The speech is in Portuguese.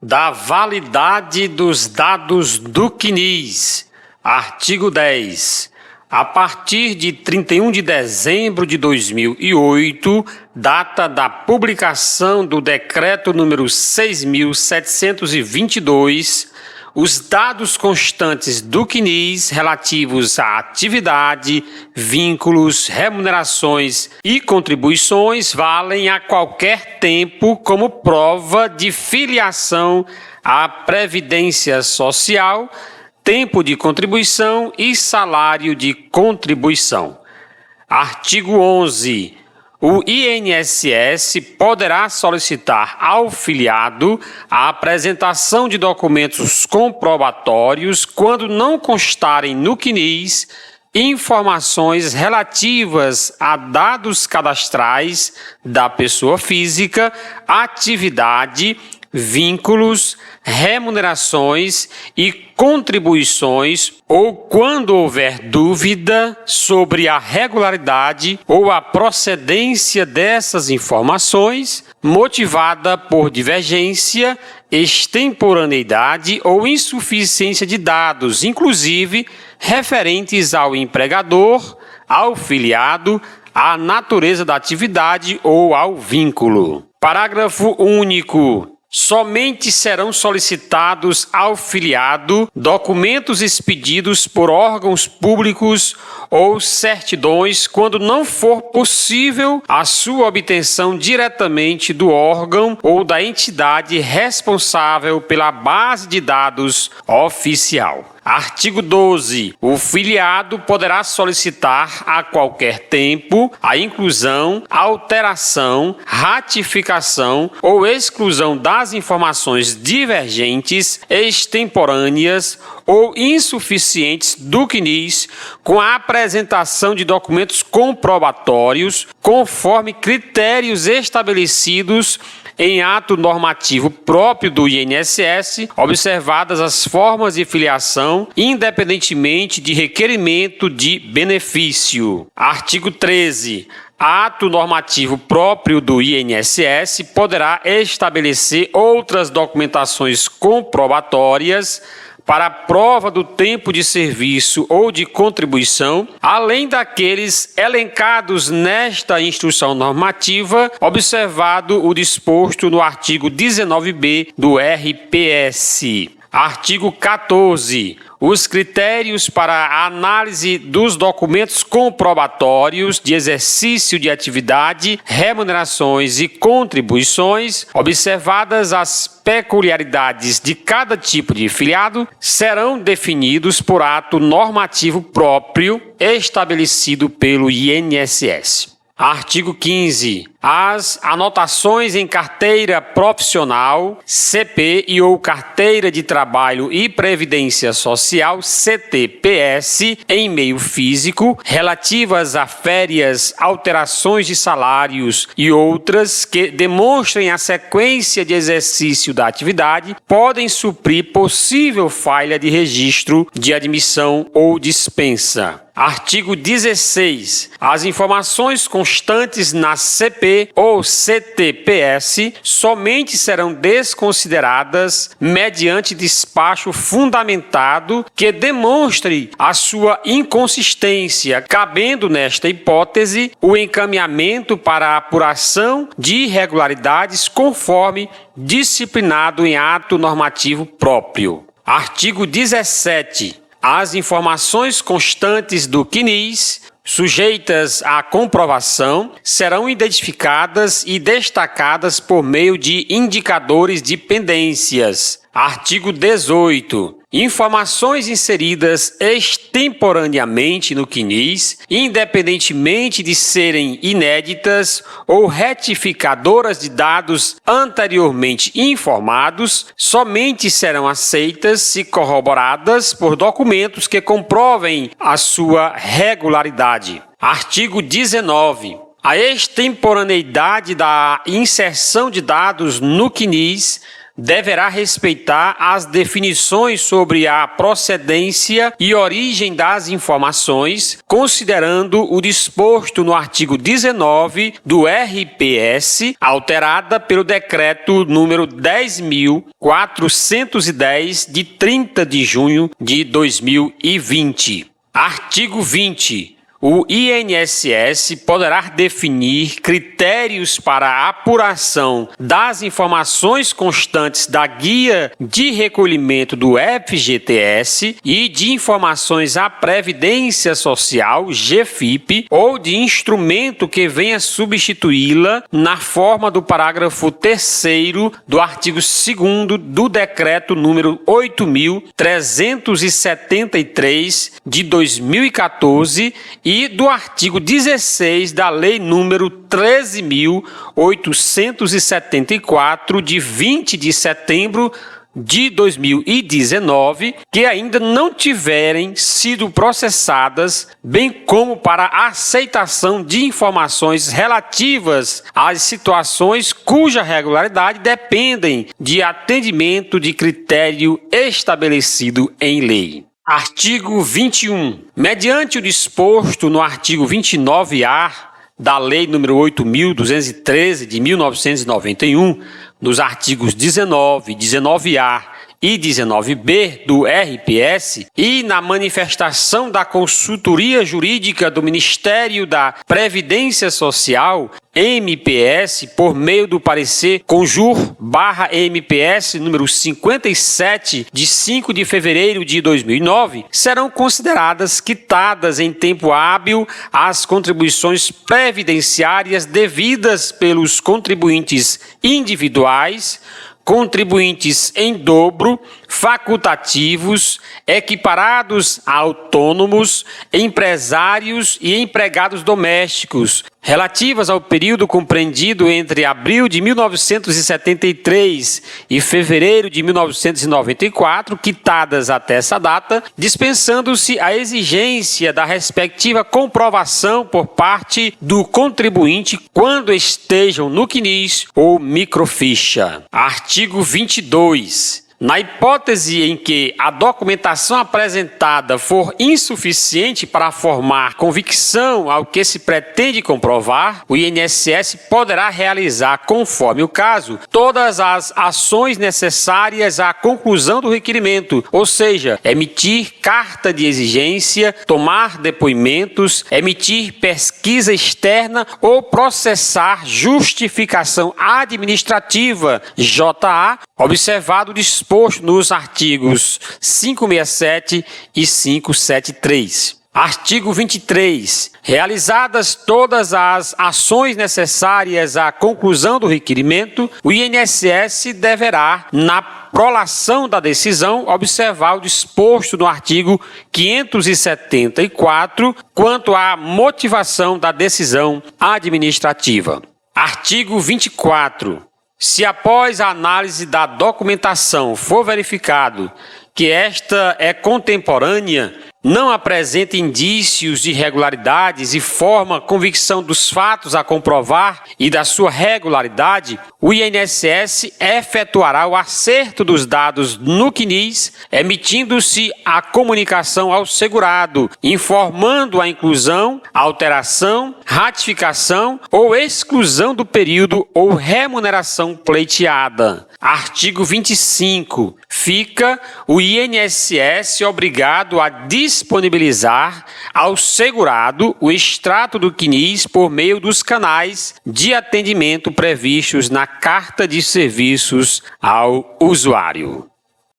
da validade dos dados do CNIS. Artigo 10. A partir de 31 de dezembro de 2008, data da publicação do Decreto número 6.722, os dados constantes do CNIS relativos à atividade, vínculos, remunerações e contribuições valem a qualquer tempo como prova de filiação à Previdência Social, tempo de contribuição e salário de contribuição. Artigo 11. O INSS poderá solicitar ao filiado a apresentação de documentos comprobatórios quando não constarem no CNIS informações relativas a dados cadastrais da pessoa física, atividade, vínculos, remunerações e contribuições, ou quando houver dúvida sobre a regularidade ou a procedência dessas informações, motivada por divergência, extemporaneidade ou insuficiência de dados, inclusive referentes ao empregador, ao filiado, à natureza da atividade ou ao vínculo. Parágrafo único. Somente serão solicitados ao filiado documentos expedidos por órgãos públicos ou certidões quando não for possível a sua obtenção diretamente do órgão ou da entidade responsável pela base de dados oficial. Artigo 12. O filiado poderá solicitar a qualquer tempo a inclusão, alteração, ratificação ou exclusão das informações divergentes, extemporâneas ou insuficientes do CNIS com a apresentação de documentos comprobatórios conforme critérios estabelecidos em ato normativo próprio do INSS, observadas as formas de filiação, independentemente de requerimento de benefício. Artigo 13. Ato normativo próprio do INSS poderá estabelecer outras documentações comprobatórias para a prova do tempo de serviço ou de contribuição, além daqueles elencados nesta instrução normativa, observado o disposto no artigo 19b do RPS. Artigo 14. Os critérios para a análise dos documentos comprobatórios de exercício de atividade, remunerações e contribuições, observadas as peculiaridades de cada tipo de filiado, serão definidos por ato normativo próprio estabelecido pelo INSS. Artigo 15. As anotações em carteira profissional, CP e ou carteira de trabalho e previdência social, CTPS, em meio físico, relativas a férias, alterações de salários e outras que demonstrem a sequência de exercício da atividade, podem suprir possível falha de registro de admissão ou dispensa. Artigo 16. As informações constantes na CP ou CTPS somente serão desconsideradas mediante despacho fundamentado que demonstre a sua inconsistência, cabendo nesta hipótese o encaminhamento para a apuração de irregularidades conforme disciplinado em ato normativo próprio. Artigo 17. As informações constantes do CNIS, sujeitas à comprovação, serão identificadas e destacadas por meio de indicadores de pendências. Artigo 18. Informações inseridas extemporaneamente no CNIS, independentemente de serem inéditas ou retificadoras de dados anteriormente informados, somente serão aceitas se corroboradas por documentos que comprovem a sua regularidade. Artigo 19. A extemporaneidade da inserção de dados no CNIS deverá respeitar as definições sobre a procedência e origem das informações, considerando o disposto no artigo 19 do RPS, alterada pelo decreto número 10.410 de 30 de junho de 2020. Artigo 20. O INSS poderá definir critérios para a apuração das informações constantes da Guia de Recolhimento do FGTS e de informações à Previdência Social, GFIP, ou de instrumento que venha substituí-la na forma do parágrafo 3º do artigo 2º do Decreto número 8.373 de 2014 e do artigo 16 da Lei número 13.874, de 20 de setembro de 2019, que ainda não tiverem sido processadas, bem como para a aceitação de informações relativas às situações cuja regularidade dependem de atendimento de critério estabelecido em lei. Artigo 21. Mediante o disposto no artigo 29-A da Lei nº 8.213 de 1991, nos artigos 19, 19-A e 19b do RPS e na manifestação da consultoria jurídica do Ministério da Previdência Social, MPS, por meio do parecer Conjur/MPS número 57 de 5 de fevereiro de 2009, serão consideradas quitadas em tempo hábil as contribuições previdenciárias devidas pelos contribuintes individuais, contribuintes em dobro, facultativos, equiparados a autônomos, empresários e empregados domésticos, relativas ao período compreendido entre abril de 1973 e fevereiro de 1994, quitadas até essa data, dispensando-se a exigência da respectiva comprovação por parte do contribuinte quando estejam no CNIS ou microficha. Artigo 22. Na hipótese em que a documentação apresentada for insuficiente para formar convicção ao que se pretende comprovar, o INSS poderá realizar, conforme o caso, todas as ações necessárias à conclusão do requerimento, ou seja, emitir carta de exigência, tomar depoimentos, emitir pesquisa externa ou processar justificação administrativa, JA, observado o disposto nos artigos 567 e 573. Artigo 23. Realizadas todas as ações necessárias à conclusão do requerimento, o INSS deverá, na prolação da decisão, observar o disposto no artigo 574 quanto à motivação da decisão administrativa. Artigo 24. Se após a análise da documentação for verificado que esta é contemporânea, não apresenta indícios de irregularidades e forma convicção dos fatos a comprovar e da sua regularidade, o INSS efetuará o acerto dos dados no CNIS, emitindo-se a comunicação ao segurado, informando a inclusão, alteração, ratificação ou exclusão do período ou remuneração pleiteada. Artigo 25. Fica o INSS obrigado a disponibilizar ao segurado o extrato do CNIS por meio dos canais de atendimento previstos na Carta de Serviços ao Usuário.